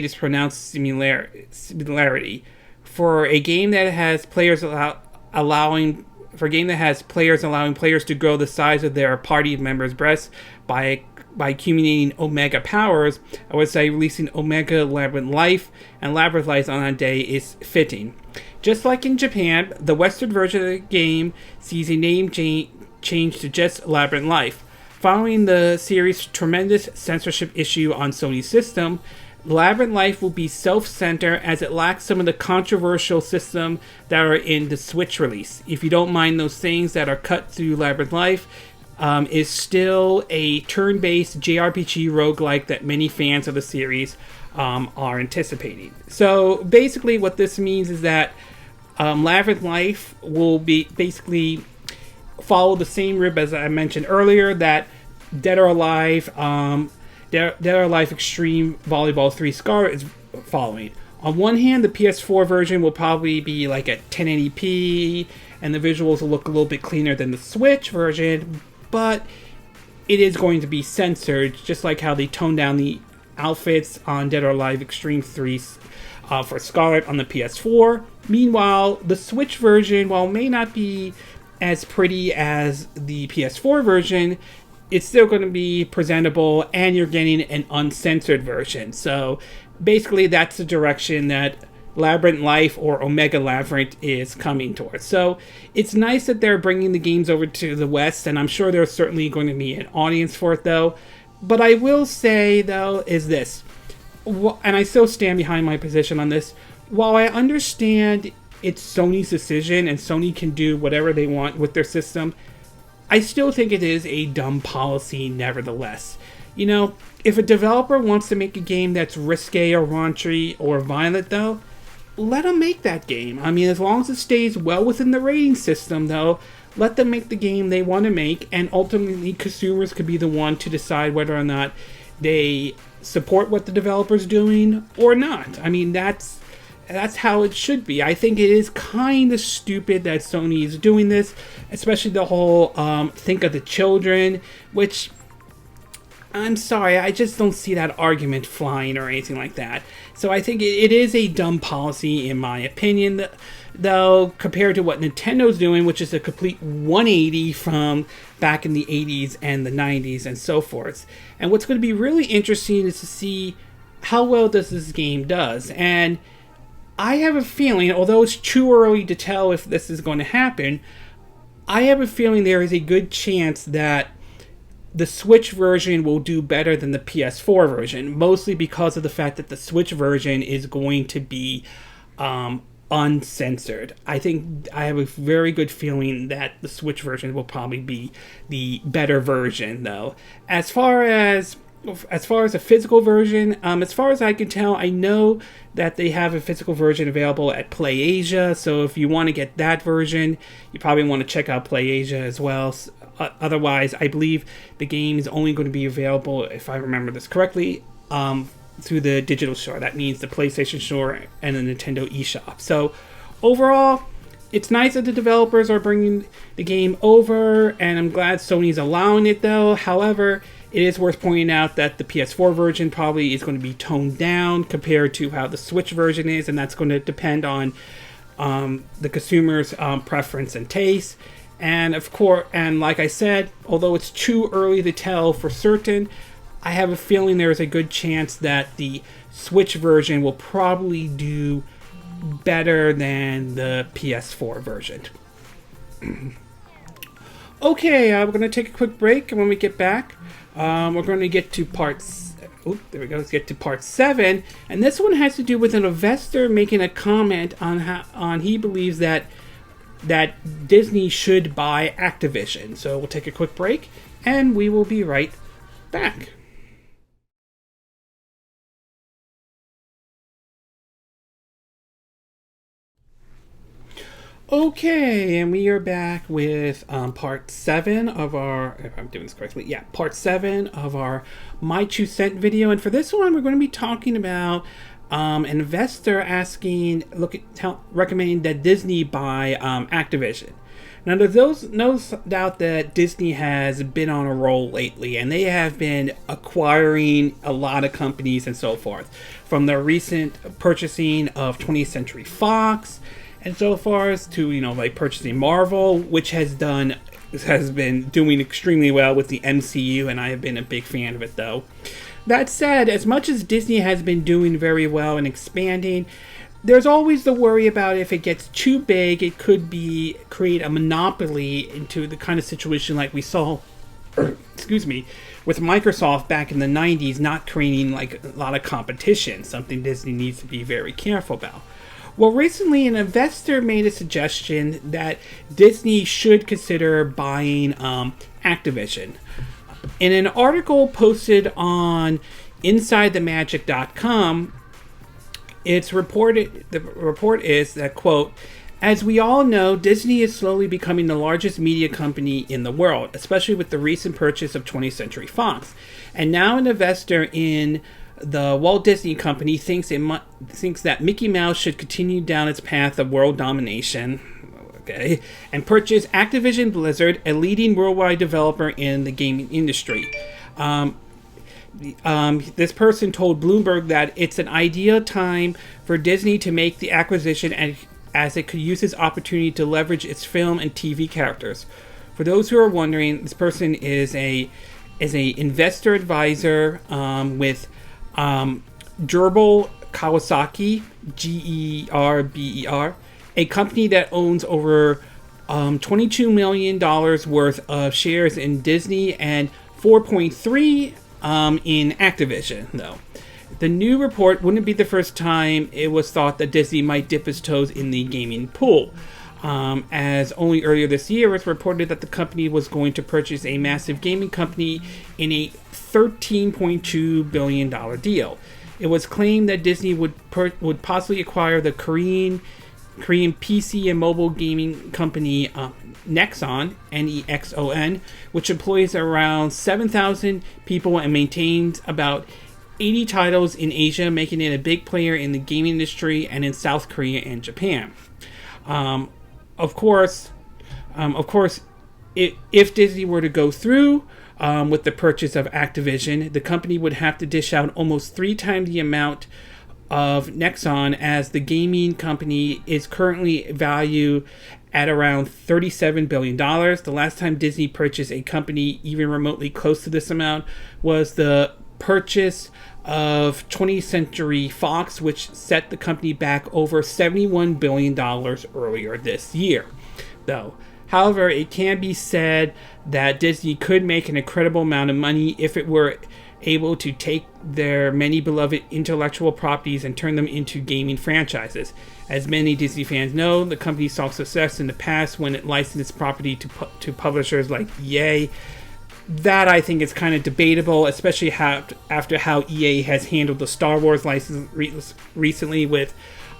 is pronounced similarity. For a game that has players allowing players to grow the size of their party members' breasts by accumulating Omega powers, I would say releasing Omega Labyrinth Life and Labyrinth Life on that day is fitting. Just like in Japan, the Western version of the game sees a name change to just Labyrinth Life. Following the series' tremendous censorship issue on Sony's system, Labyrinth Life will be self-centered as it lacks some of the controversial system that are in the Switch release. If you don't mind those things that are cut through Labyrinth Life, is still a turn-based JRPG roguelike that many fans of the series are anticipating. So basically what this means is that Labyrinth Life will be basically follow the same route as I mentioned earlier, that Dead or Alive Extreme Volleyball 3 Scarlet is following. On one hand, the PS4 version will probably be like at 1080p, and the visuals will look a little bit cleaner than the Switch version, but it is going to be censored, just like how they toned down the outfits on Dead or Alive Extreme 3 for Scarlet on the PS4. Meanwhile, the Switch version, while it may not be as pretty as the PS4 version, it's still going to be presentable, and you're getting an uncensored version. So basically that's the direction that Labyrinth Life or Omega Labyrinth is coming towards. So it's nice that they're bringing the games over to the West, and I'm sure there's certainly going to be an audience for it though. But I will say though is this, and I still stand behind my position on this, while I understand it's Sony's decision and Sony can do whatever they want with their system, I still think it is a dumb policy nevertheless. You know, if a developer wants to make a game that's risque or raunchy or violent though, let them make that game. I mean, as long as it stays well within the rating system though, let them make the game they want to make, and ultimately consumers could be the one to decide whether or not they support what the developer's doing or not. I mean, that's how it should be. I think it is kind of stupid that Sony is doing this, especially the whole think of the children, which, I'm sorry, I just don't see that argument flying or anything like that. So I think it is a dumb policy in my opinion, though, compared to what Nintendo's doing, which is a complete 180 from back in the 80s and the 90s and so forth. And what's going to be really interesting is to see how well does this game does. And I have a feeling, although it's too early to tell if this is going to happen, I have a feeling there is a good chance that the Switch version will do better than the PS4 version, mostly because of the fact that the Switch version is going to be uncensored. I think I have a very good feeling that the Switch version will probably be the better version, though. As far as a physical version, as far as I can tell, I know that they have a physical version available at PlayAsia, so if you want to get that version, you probably want to check out PlayAsia as well. Otherwise, I believe the game is only going to be available, if I remember this correctly, through the digital store. That means the PlayStation Store and the Nintendo eShop. So overall, it's nice that the developers are bringing the game over, and I'm glad Sony's allowing it though. However, it is worth pointing out that the PS4 version probably is going to be toned down compared to how the Switch version is, and that's going to depend on the consumer's preference and taste. And of course, and like I said, although it's too early to tell for certain, I have a feeling there is a good chance that the Switch version will probably do better than the PS4 version. Okay, we're going to take a quick break, and when we get back, we're going to get to there we go. Let's get to part 7, and this one has to do with an investor making a comment on he believes that Disney should buy Activision. So we'll take a quick break, and we will be right back. Okay, and we are back with part 7 of our, if I'm doing this correctly, part 7 of our My 2 Cent video. And for this one, we're going to be talking about an investor recommending that Disney buy Activision. Now, there's no doubt that Disney has been on a roll lately, and they have been acquiring a lot of companies and so forth. From the recent purchasing of 20th Century Fox, and so far as to, like purchasing Marvel, which has been doing extremely well with the MCU, and I have been a big fan of it though. That said, as much as Disney has been doing very well and expanding, there's always the worry about if it gets too big, it could create a monopoly into the kind of situation like we saw, with Microsoft back in the 90s, not creating like a lot of competition, something Disney needs to be very careful about. Well, recently an investor made a suggestion that Disney should consider buying Activision. In an article posted on InsideTheMagic.com, the report is that, quote, "As we all know, Disney is slowly becoming the largest media company in the world, especially with the recent purchase of 20th Century Fox. And now an investor in the Walt Disney Company thinks that Mickey Mouse should continue down its path of world domination, and purchase Activision Blizzard, a leading worldwide developer in the gaming industry." This person told Bloomberg that it's an ideal time for Disney to make the acquisition, as it could use this opportunity to leverage its film and TV characters. For those who are wondering, this person is a investor advisor with Gerbil Kawasaki, Gerber, a company that owns over $22 million worth of shares in Disney and 4.3 in Activision, though. The new report wouldn't be the first time it was thought that Disney might dip its toes in the gaming pool, as only earlier this year it was reported that the company was going to purchase a massive gaming company in a $13.2 billion deal. It was claimed that Disney would possibly acquire the Korean PC and mobile gaming company Nexon, Nexon, which employs around 7,000 people and maintains about 80 titles in Asia, making it a big player in the gaming industry and in South Korea and Japan. Of course, if Disney were to go through with the purchase of Activision, the company would have to dish out almost 3 times the amount of Nexon, as the gaming company is currently valued at around $37 billion. The last time Disney purchased a company even remotely close to this amount was the purchase of 20th Century Fox, which set the company back over $71 billion earlier this year, though. However, it can be said that Disney could make an incredible amount of money if it were able to take their many beloved intellectual properties and turn them into gaming franchises. As many Disney fans know, the company saw success in the past when it licensed its property to publishers like EA. That, I think, is kind of debatable, especially after how EA has handled the Star Wars license recently, with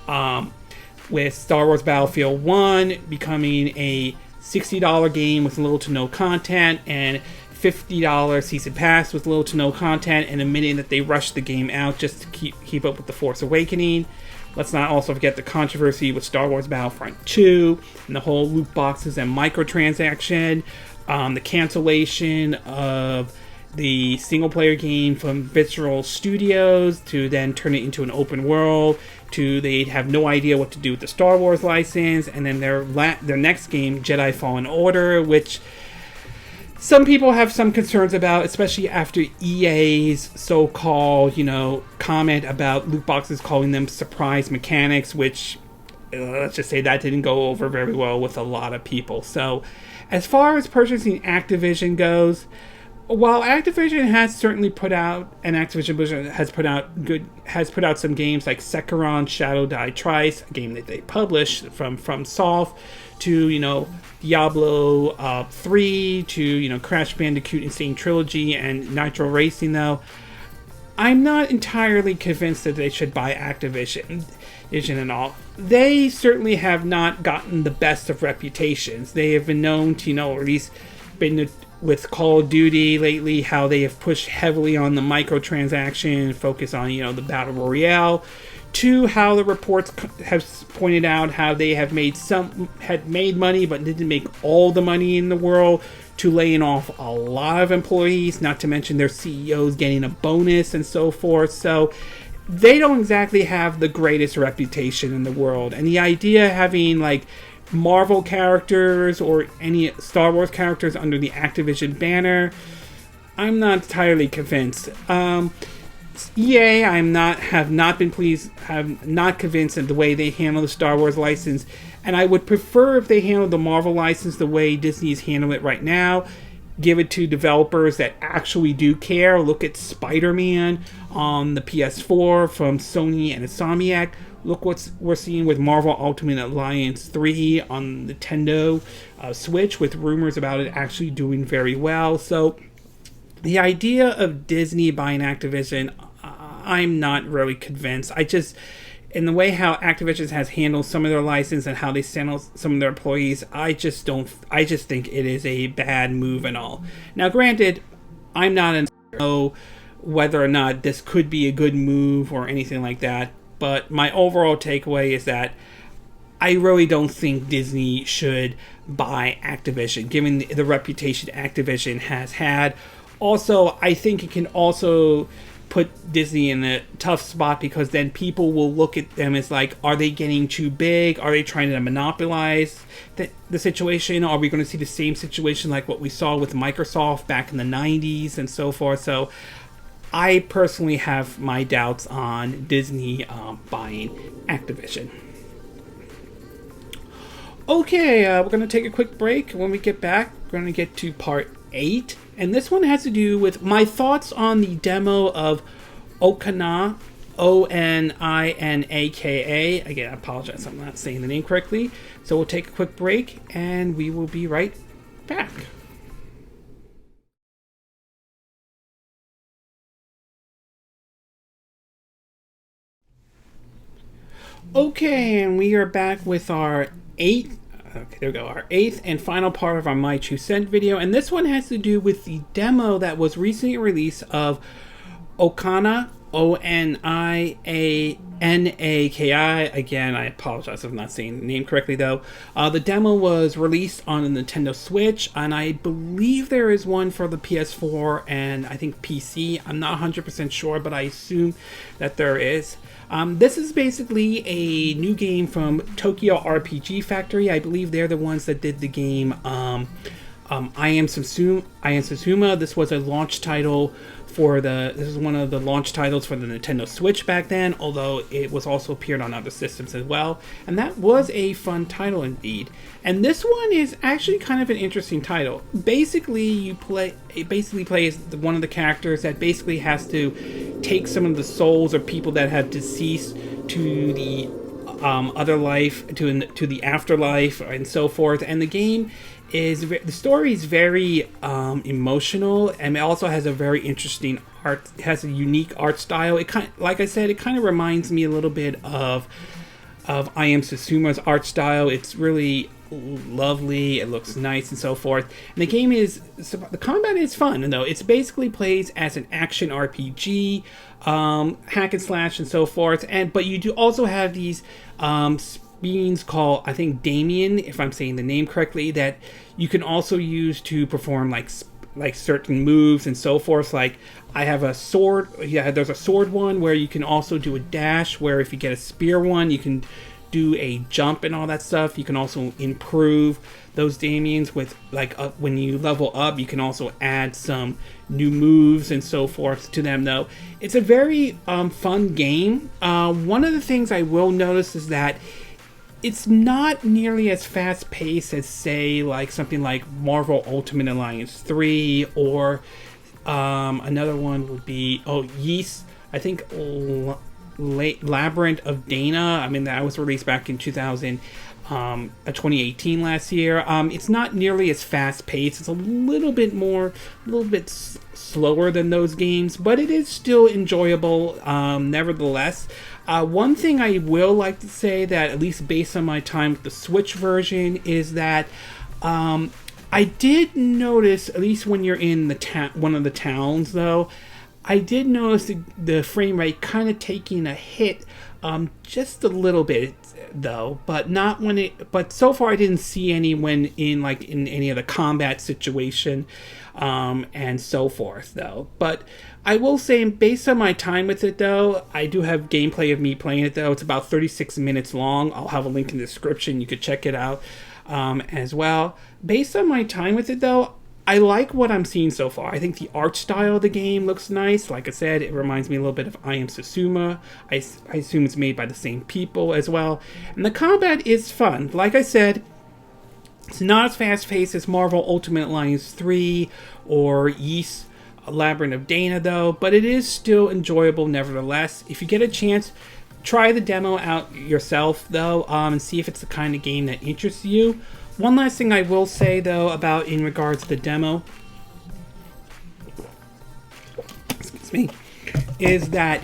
Star Wars Battlefield 1 becoming a $60 game with little to no content, and $50 season pass with little to no content and admitting that they rushed the game out just to keep up with The Force Awakening. Let's not also forget the controversy with Star Wars Battlefront 2 and the whole loot boxes and microtransaction, the cancellation of the single-player game from Visceral Studios to then turn it into an open world, to they have no idea what to do with the Star Wars license, and then their next game, Jedi Fallen Order, which some people have some concerns about, especially after EA's so-called, comment about loot boxes, calling them surprise mechanics, which, let's just say that didn't go over very well with a lot of people. So, as far as purchasing Activision goes, while Activision has certainly put out, and Activision Blizzard has put out some games like Sekiro, Shadow Die Twice, a game that they published from FromSoft, to Diablo 3, to Crash Bandicoot Insane Trilogy and Nitro Racing, though I'm not entirely convinced that they should buy Activision and all. They certainly have not gotten the best of reputations. They have been known to, or at least been with Call of Duty lately, how they have pushed heavily on the microtransaction, focus on, the Battle Royale, to how the reports have pointed out how they have made money but didn't make all the money in the world, to laying off a lot of employees, not to mention their CEOs getting a bonus and so forth. So they don't exactly have the greatest reputation in the world. And the idea of having Marvel characters or any Star Wars characters under the Activision banner, I'm not entirely convinced. EA, have not convinced in the way they handle the Star Wars license, and I would prefer if they handled the Marvel license the way Disney's handling it right now. Give it to developers that actually do care. Look at Spider-Man on the PS4 from Sony and Insomniac. Look what we're seeing with Marvel Ultimate Alliance 3 on the Nintendo Switch, with rumors about it actually doing very well. So the idea of Disney buying Activision, I'm not really convinced. In the way how Activision has handled some of their license and how they handle some of their employees, I just think it is a bad move and all. Now, granted, I'm not in know whether or not this could be a good move or anything like that, but my overall takeaway is that I really don't think Disney should buy Activision, given the reputation Activision has had. Also, I think it can also put Disney in a tough spot, because then people will look at them as are they getting too big? Are they trying to monopolize the situation? Are we going to see the same situation like what we saw with Microsoft back in the 90s and so forth? So I personally have my doubts on Disney buying Activision. Okay, we're going to take a quick break. When we get back, we're going to get to part 8. And this one has to do with my thoughts on the demo of Oninaki, Oninaka. Again, I apologize, I'm not saying the name correctly. So we'll take a quick break, and we will be right back. Okay, and we are back with our eighth and final part of our My Two Cent video, and this one has to do with the demo that was recently released of Oninaki, Oninaki. Again, I apologize if I'm not saying the name correctly, though. The demo was released on the Nintendo Switch, and I believe there is one for the PS4 and I think PC. I'm not 100% sure, but I assume that there is. This is basically a new game from Tokyo RPG Factory. I believe they're the ones that did the game I Am Sutsuma. This was a launch title this is one of the launch titles for the Nintendo Switch back then, although it was also appeared on other systems as well. And that was a fun title indeed. And this one is actually kind of an interesting title. Basically, you play as one of the characters that basically has to take some of the souls of people that have deceased to the other life, to the afterlife, and so forth. And the story is very emotional, and it also has a very interesting art. It has a unique art style. It kind of reminds me a little bit of I Am Sutsuma's art style. It's really lovely, it looks nice, and so forth. And the game is, the combat is fun, though. It's basically plays as an action RPG, hack and slash, and so forth. But you do also have these beings called, I think, Damien, if I'm saying the name correctly, that you can also use to perform like certain moves and so forth. Like I have a sword. Yeah, there's a sword one where you can also do a dash. Where if you get a spear one, you can do a jump and all that stuff. You can also improve those Damiens with when you level up. You can also add some new moves and so forth to them. Though it's a very fun game. One of the things I will notice is that it's not nearly as fast-paced as, say, like something like Marvel Ultimate Alliance 3, or another one would be, Ys. I think Labyrinth of Dana. I mean, that was released back in 2018 last year. It's not nearly as fast-paced. It's a little bit slower than those games, but it is still enjoyable, nevertheless. One thing I will like to say, that at least based on my time with the Switch version, is that I did notice, at least when you're in the one of the towns, though, I did notice the frame rate kind of taking a hit, just a little bit, though, but not when it. But so far, I didn't see any when in any of the combat situation, and so forth, though. But I will say, based on my time with it, though, I do have gameplay of me playing it, though. It's about 36 minutes long. I'll have a link in the description. You could check it out as well. Based on my time with it, though, I like what I'm seeing so far. I think the art style of the game looks nice. Like I said, it reminds me a little bit of I Am Sutsuma. I assume it's made by the same people as well. And the combat is fun. Like I said, it's not as fast-paced as Marvel Ultimate Alliance 3 or Ys Labyrinth of Dana, though, but it is still enjoyable nevertheless. If you get a chance, try the demo out yourself, though, and see if it's the kind of game that interests you. One last thing I will say, though, about in regards to the demo, excuse me, is that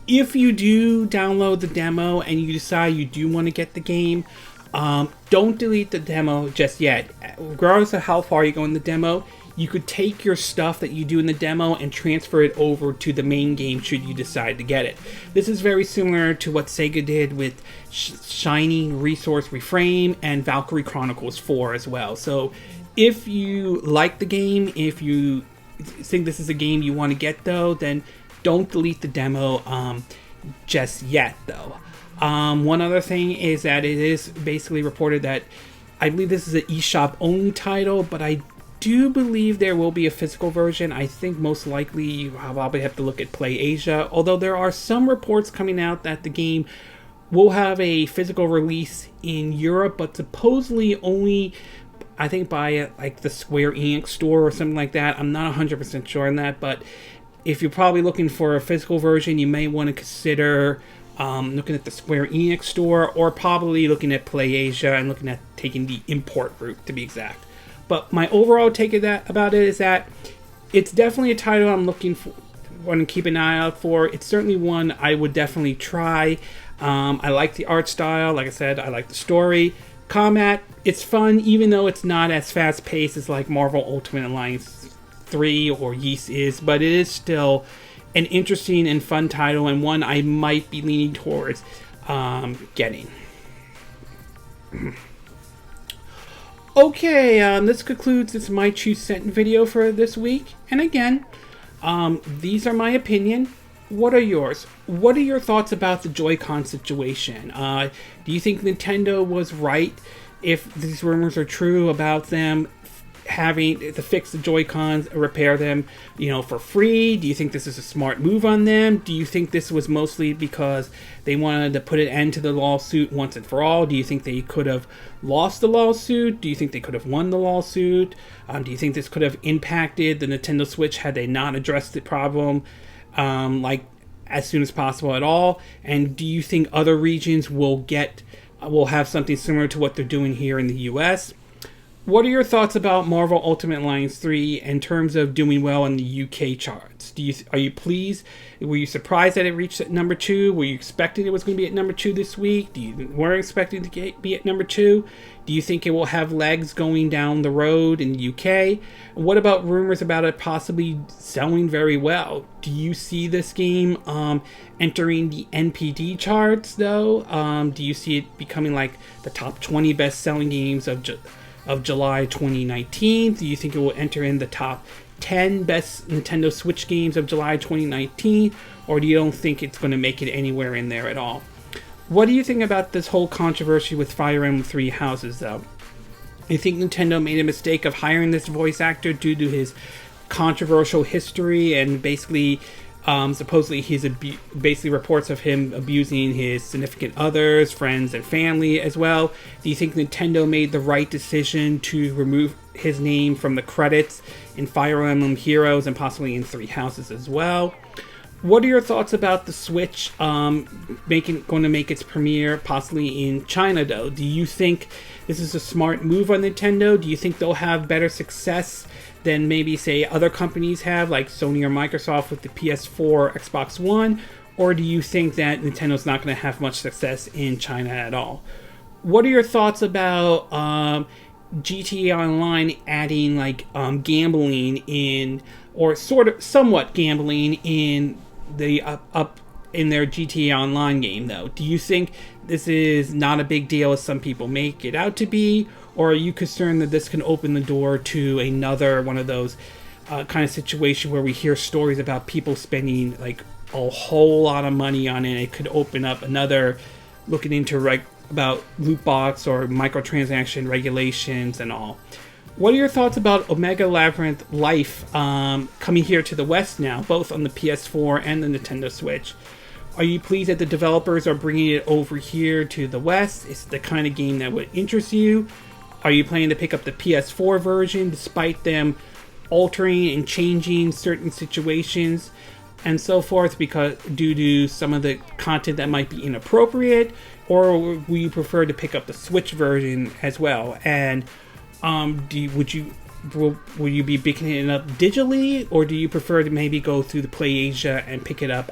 if you do download the demo and you decide you do want to get the game, don't delete the demo just yet. Regardless of how far you go in the demo, you could take your stuff that you do in the demo and transfer it over to the main game should you decide to get it. This is very similar to what Sega did with Shiny Resource Reframe and Valkyrie Chronicles 4 as well. So if you like the game, if you think this is a game you want to get, though, then don't delete the demo just yet, though. One other thing is that it is basically reported that I believe this is an eShop only title, but I do believe there will be a physical version. I think most likely I'll probably have to look at Play Asia, although there are some reports coming out that the game will have a physical release in Europe, but supposedly only, I think, by like the Square Enix store or something like that. I'm not 100% sure on that, but if you're probably looking for a physical version, you may want to consider looking at the Square Enix store, or probably looking at Play Asia and looking at taking the import route, to be exact. But my overall take of that about it is that it's definitely a title I'm looking for, want to keep an eye out for. It's certainly one I would definitely try. I like the art style. Like I said, I like the story. Combat, it's fun, even though it's not as fast-paced as like Marvel Ultimate Alliance 3 or Ys is, but it is still an interesting and fun title, and one I might be leaning towards getting. Okay, this concludes this My 2 Cent video for this week. And again, these are my opinion. What are yours? What are your thoughts about the Joy-Con situation? Do you think Nintendo was right if these rumors are true about them having to fix the Joy-Cons, repair them, for free? Do you think this is a smart move on them? Do you think this was mostly because they wanted to put an end to the lawsuit once and for all? Do you think they could have lost the lawsuit? Do you think they could have won the lawsuit? Do you think this could have impacted the Nintendo Switch had they not addressed the problem as soon as possible at all? And do you think other regions will have something similar to what they're doing here in the US? What are your thoughts about Marvel Ultimate Alliance 3 in terms of doing well in the UK charts? thoughts? Are you pleased? Were you surprised that it reached at number 2? Were you expecting it was going to be at number 2 this week? Weren't expecting to be at number 2? Do you think it will have legs going down the road in the UK? What about rumors about it possibly selling very well? Do you see this game entering the NPD charts, though? Do you see it becoming like the top 20 best-selling games of July 2019? Do you think it will enter in the top 10 best Nintendo Switch games of July 2019? Or do you don't think it's going to make it anywhere in there at all? What do you think about this whole controversy with Fire Emblem Three Houses, though? You think Nintendo made a mistake of hiring this voice actor due to his controversial history and basically, supposedly basically reports of him abusing his significant others, friends, and family as well? Do you think Nintendo made the right decision to remove his name from the credits in Fire Emblem Heroes and possibly in Three Houses as well? What are your thoughts about the Switch going to make its premiere possibly in China, though? Do you think this is a smart move on Nintendo? Do you think they'll have better success than maybe, say, other companies have, like Sony or Microsoft with the PS4, Xbox One? Or do you think that Nintendo's not going to have much success in China at all? What are your thoughts about GTA Online adding gambling in, or somewhat gambling in the up in their GTA Online game, though? Do you think this is not a big deal as some people make it out to be, or are you concerned that this can open the door to another one of those kind of situation where we hear stories about people spending like a whole lot of money on it? It could open up another looking into about loot box or microtransaction regulations and all. What are your thoughts about Omega Labyrinth Life coming here to the West now, both on the PS4 and the Nintendo Switch? Are you pleased that the developers are bringing it over here to the West? Is it the kind of game that would interest you? Are you planning to pick up the PS4 version despite them altering and changing certain situations and so forth due to some of the content that might be inappropriate? Or would you prefer to pick up the Switch version as well? And would you be picking it up digitally, or do you prefer to maybe go through the PlayAsia and pick it up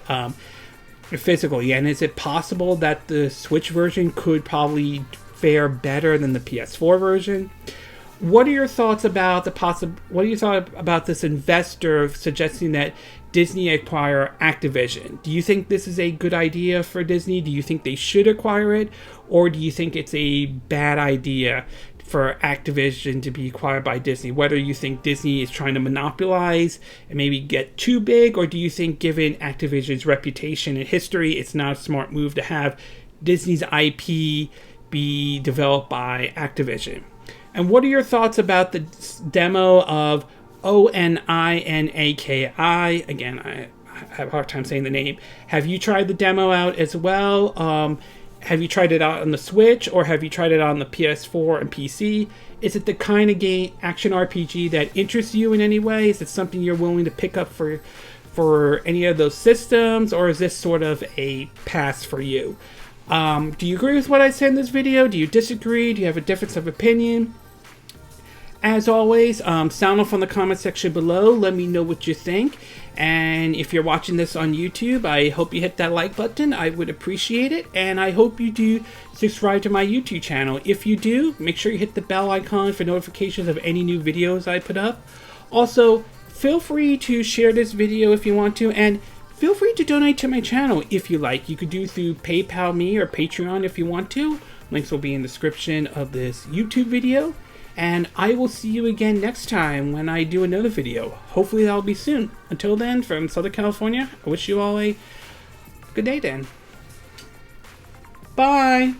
physically? And is it possible that the Switch version could probably fare better than the PS4 version? What are your thoughts about this investor suggesting that Disney acquire Activision? Do you think this is a good idea for Disney? Do you think they should acquire it, or do you think it's a bad idea for Activision to be acquired by Disney? Whether you think Disney is trying to monopolize and maybe get too big, or do you think given Activision's reputation and history, it's not a smart move to have Disney's IP be developed by Activision? And what are your thoughts about the demo of Oninaki? Again, I have a hard time saying the name. Have you tried the demo out as well? Have you tried it out on the Switch, or have you tried it on the PS4 and PC? Is it the kind of game, action RPG, that interests you in any way? Is it something you're willing to pick up for any of those systems, or is this sort of a pass for you? Do you agree with what I said in this video? Do you disagree? Do you have a difference of opinion? As always, sound off on the comment section below. Let me know what you think. And if you're watching this on YouTube, I hope you hit that like button. I would appreciate it. And I hope you do subscribe to my YouTube channel. If you do, make sure you hit the bell icon for notifications of any new videos I put up. Also, feel free to share this video if you want to. And feel free to donate to my channel if you like. You could do through PayPal me or Patreon if you want to. Links will be in the description of this YouTube video. And I will see you again next time when I do another video. Hopefully that'll be soon. Until then, from Southern California, I wish you all a good day then. Bye!